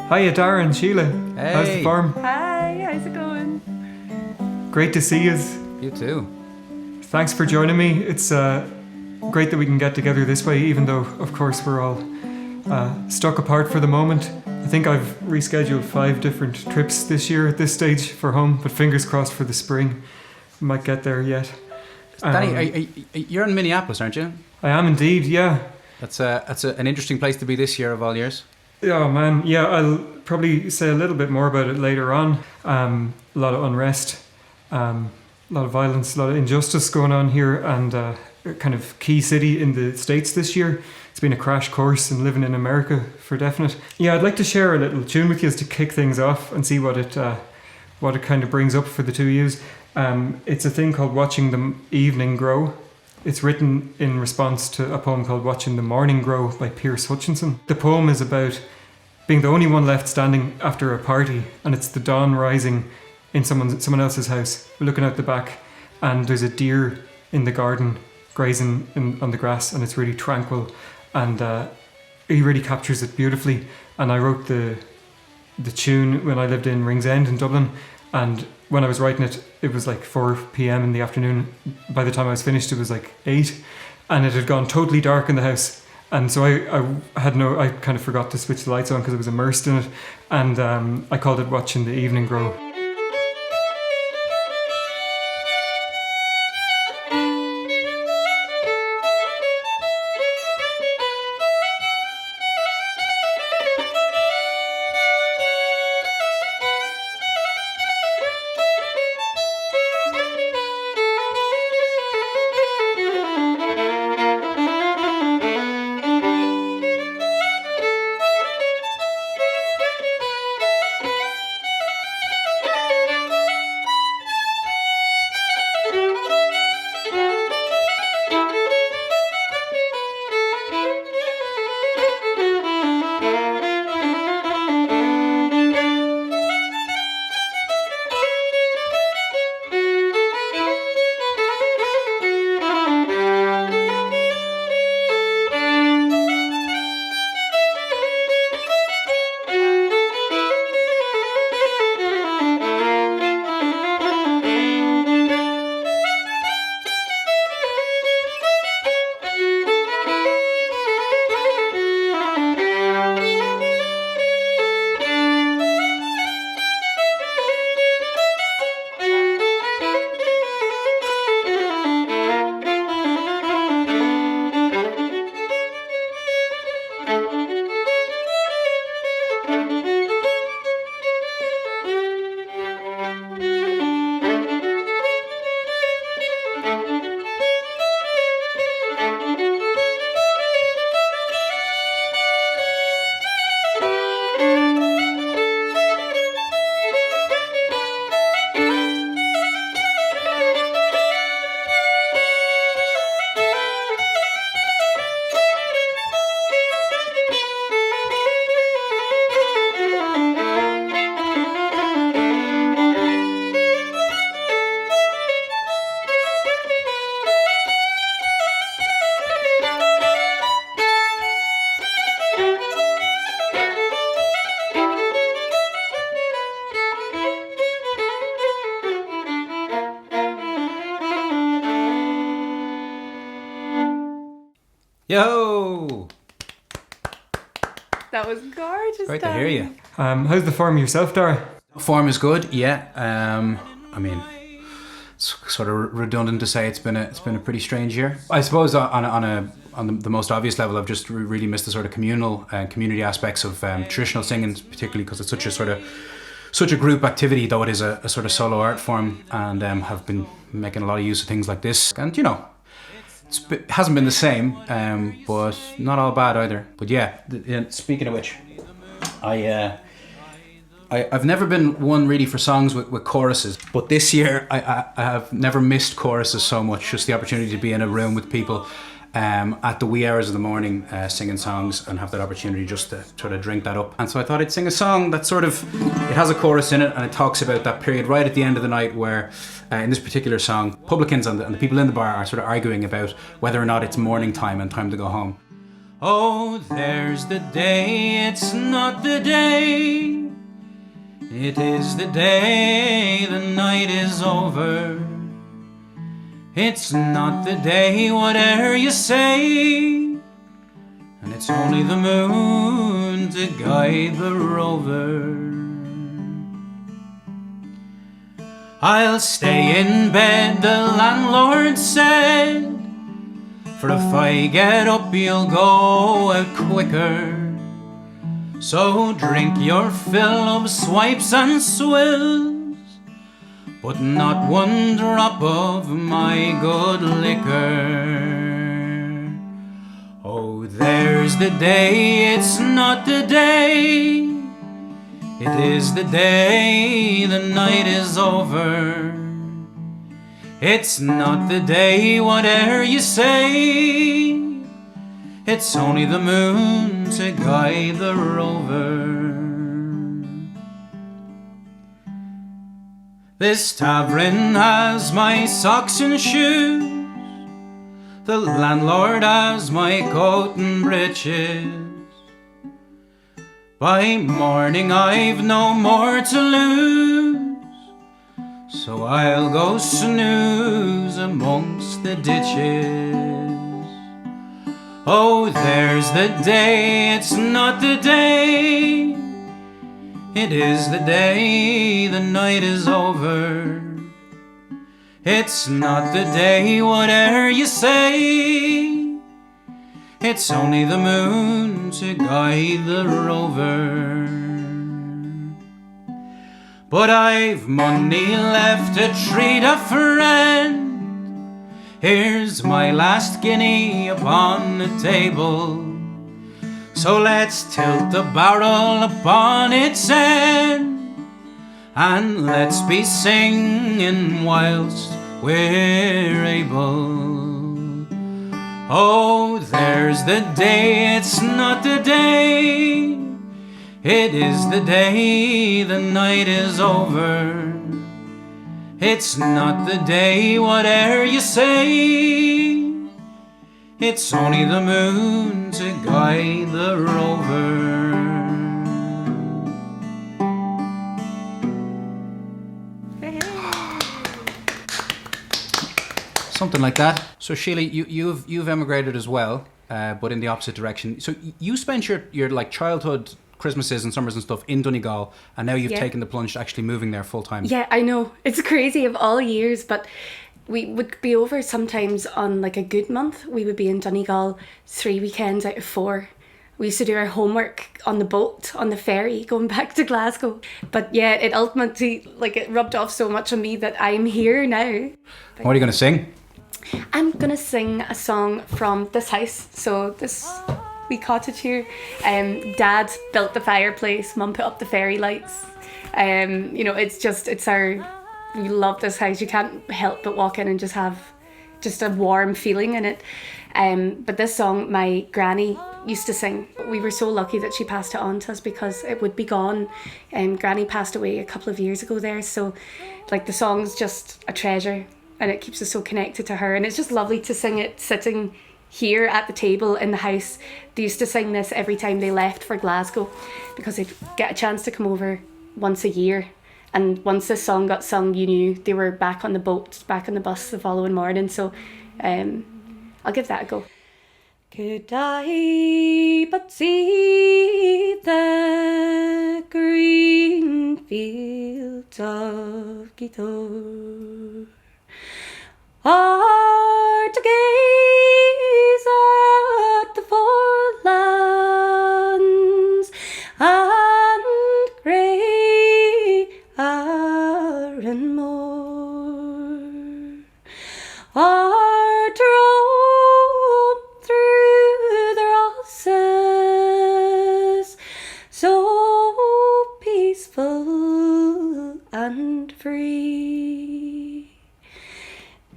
Hiya, Darren, Sheila. Hey. How's the farm? Hi, how's it going? Great to see you. You too. Thanks for joining me. It's great that we can get together this way, even though, of course, we're all stuck apart for the moment. I think I've rescheduled 5 different trips this year at this stage for home, but fingers crossed for the spring. We might get there yet. Danny, you're in Minneapolis, aren't you? I am indeed, yeah. That's an interesting place to be this year of all years. Oh man, yeah, I'll probably say a little bit more about it later on. A lot of unrest, a lot of violence, a lot of injustice going on here, and a kind of key city in the States this year. It's been a crash course in living in America for definite. Yeah, I'd like to share a little tune with you to kick things off and see what it kind of brings up for the two of yous. It's a thing called Watching the Evening Grow. It's written in response to a poem called Watching the Morning Grow by Pierce Hutchinson. The poem is about being the only one left standing after a party, and it's the dawn rising in someone else's house. We're looking out the back, and there's a deer in the garden grazing on the grass, and it's really tranquil, and he really captures it beautifully. And I wrote the tune when I lived in Ringsend in Dublin, and when I was writing it, it was like 4 p.m. in the afternoon. By the time I was finished, it was like 8, and it had gone totally dark in the house. And so I kind of forgot to switch the lights on because I was immersed in it, and I called it Watching the Evening Grow. Yo! That was gorgeous. Great to hear you. How's the farm yourself, Dara? Form is good, yeah. I mean, it's sort of redundant to say it's been a pretty strange year. I suppose on the most obvious level, I've just really missed the sort of communal and community aspects of traditional singing, particularly because it's such a group activity, though it is a sort of solo art form, and have been making a lot of use of things like this. And you know, it hasn't been the same, but not all bad either. But yeah, speaking of which, I've never been one really for songs with choruses, but this year I have never missed choruses so much. Just the opportunity to be in a room with people at the wee hours of the morning singing songs and have that opportunity just to sort of drink that up. And so I thought I'd sing a song that sort of, it has a chorus in it and it talks about that period right at the end of the night where in this particular song, publicans and the people in the bar are sort of arguing about whether or not it's morning time and time to go home. Oh, there's the day, it's not the day. It is the day, the night is over. It's not the day, whatever you say. And it's only the moon to guide the rover. I'll stay in bed, the landlord said, for if I get up you'll go out quicker. So drink your fill of swipes and swills, but not one drop of my good liquor. Oh, there's the day, it's not the day. It is the day, the night is over. It's not the day, whatever you say. It's only the moon to guide the rover. This tavern has my socks and shoes. The landlord has my coat and breeches. By morning I've no more to lose, so I'll go snooze amongst the ditches. Oh, there's the day, it's not the day. It is the day, the night is over. It's not the day, whatever you say. It's only the moon to guide the rover. But I've money left to treat a friend. Here's my last guinea upon the table. So let's tilt the barrel upon its end, and let's be singing whilst we're able. Oh, there's the day, it's not the day. It is the day, the night is over. It's not the day, whatever you say. It's only the moon to guide the rover. Something like that. So Sheila, you've emigrated as well, but in the opposite direction. So you spent your like childhood, Christmases and summers and stuff in Donegal, and now you've taken the plunge to actually moving there full time. Yeah, I know. It's crazy of all years, but we would be over sometimes on like a good month. We would be in Donegal 3 weekends out of 4. We used to do our homework on the boat, on the ferry, going back to Glasgow. But yeah, it ultimately, like, it rubbed off so much on me that I'm here now. What are you going to sing? I'm going to sing a song from this house. So this wee cottage here. Dad built the fireplace, Mum put up the fairy lights. We love this house. You can't help but walk in and just have just a warm feeling in it. But this song, my granny used to sing. We were so lucky that she passed it on to us because it would be gone. Granny passed away a couple of years ago there. So like the song's just a treasure and it keeps us so connected to her. And it's just lovely to sing it sitting here at the table in the house. They used to sing this every time they left for Glasgow because they'd get a chance to come over once a year. And once this song got sung, you knew they were back on the boat, back on the bus the following morning. So I'll give that a go. Could I but see the green fields of Gito, or to gaze at the forelands and grey Arran moor, or to roam through the roses, so peaceful and free.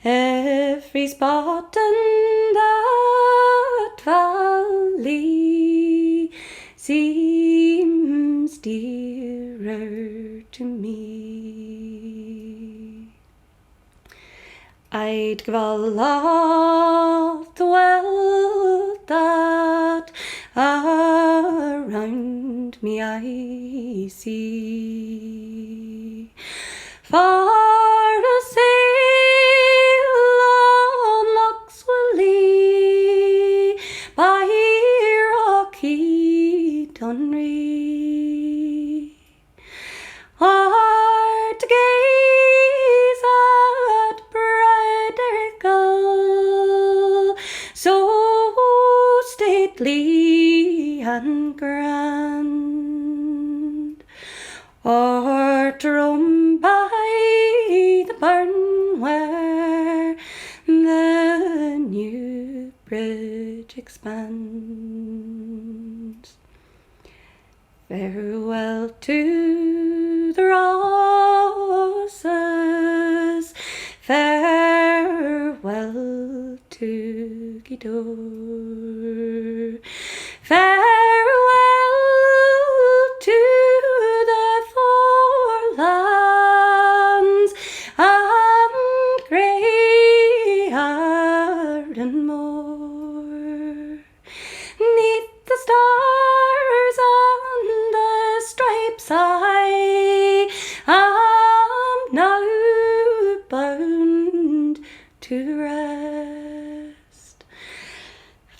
Every spot in that valley seems dearer to me. I'd give all of the wealth that round me I see. For a sail on Lochs will lee by rocky Dunree, or to gaze at Bredergall, so stately and grand, or to roam by the burn where the new bridge expands. Farewell to the roses, farewell to Gweedore, farewell to the forelands and grey Arden moor. 'Neath the stars and the stripes I am now bound to rest,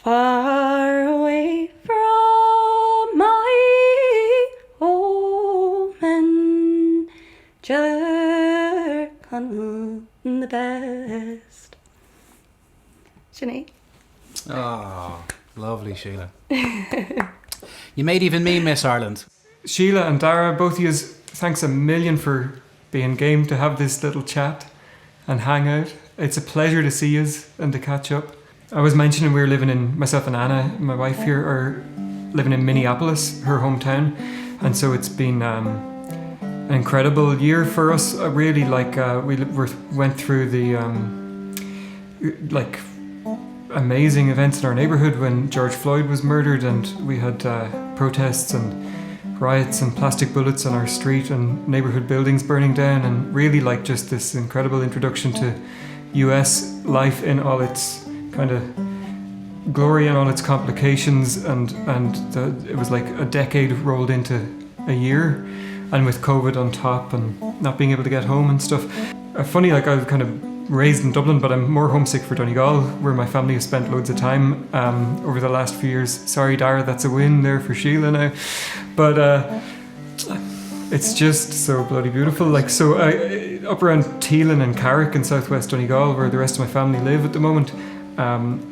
far away from my home in Jerconnell the best. Sinead? Oh, lovely, Sheila. You made even me miss Ireland. Sheila and Dara, both of you, thanks a million for being game to have this little chat and hang out. It's a pleasure to see you and to catch up. I was mentioning we were living in, myself and Anna, my wife here, are living in Minneapolis, her hometown. And so it's been an incredible year for us. I really went through the amazing events in our neighbourhood when George Floyd was murdered, and we had protests and riots and plastic bullets on our street and neighbourhood buildings burning down, and really just this incredible introduction to US life in all its kind of glory and all its complications, and it was like a decade rolled into a year, and with COVID on top and not being able to get home and stuff. Funny, I was kind of raised in Dublin, but I'm more homesick for Donegal, where my family has spent loads of time over the last few years. Sorry, Dara, that's a win there for Sheila now. But it's just so bloody beautiful. Up around Teelan and Carrick in southwest Donegal, where the rest of my family live at the moment.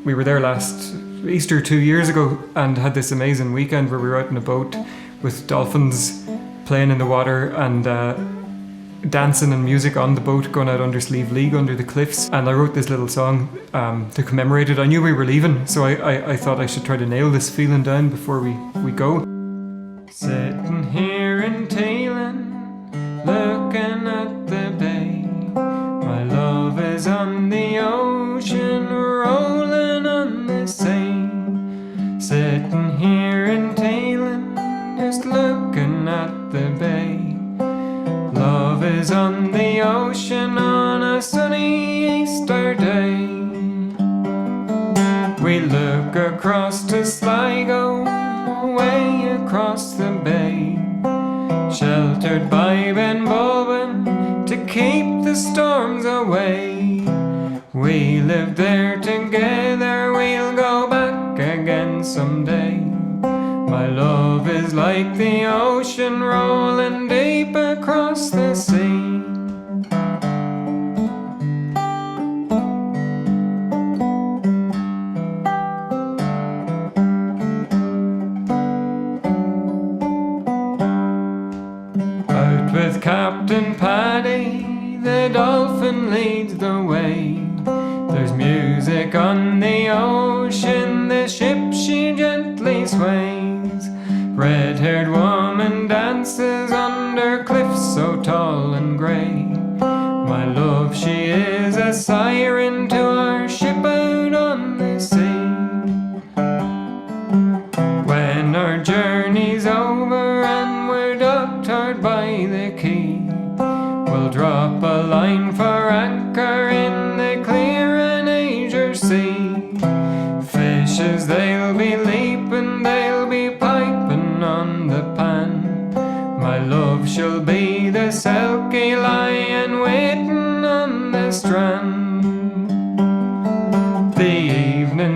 We were there last Easter 2 years ago and had this amazing weekend where we were out in a boat with dolphins playing in the water and dancing and music on the boat, going out under Sleeve League under the cliffs. And I wrote this little song to commemorate it. I knew we were leaving, so I thought I should try to nail this feeling down before we go. Sitting here in Teelan, looking at the bay, my love is on the ocean, rolling on the sea. Sitting here in Teelan, just looking at the bay. Love is on the ocean on a sunny Easter day. We look across to Sligo, way across the bay, sheltered by Ben Baldwin to keep the storms away. We lived there together, we'll go back again someday. My love is like the ocean rolling deep across the sea. Out with Captain Paddy, the dolphin leads the way. There's music on the ocean, the ship she gently sways. Red-haired woman dances under cliffs so tall and grey. My love, she is a siren to our ship out on the sea. When our journey's over and we're docked hard by the quay, we'll drop a line for anchor in the clear and azure sea. Fishes, they'll be leaping, they'll be piping on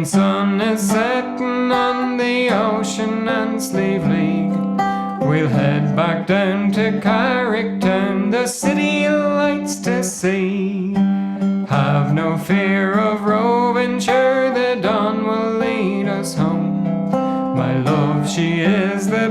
When sun is setting on the Ocean and Sleeve League, we'll head back down to Carricktown, the city lights to see. Have no fear of roving, sure the dawn will lead us home. My love, she is the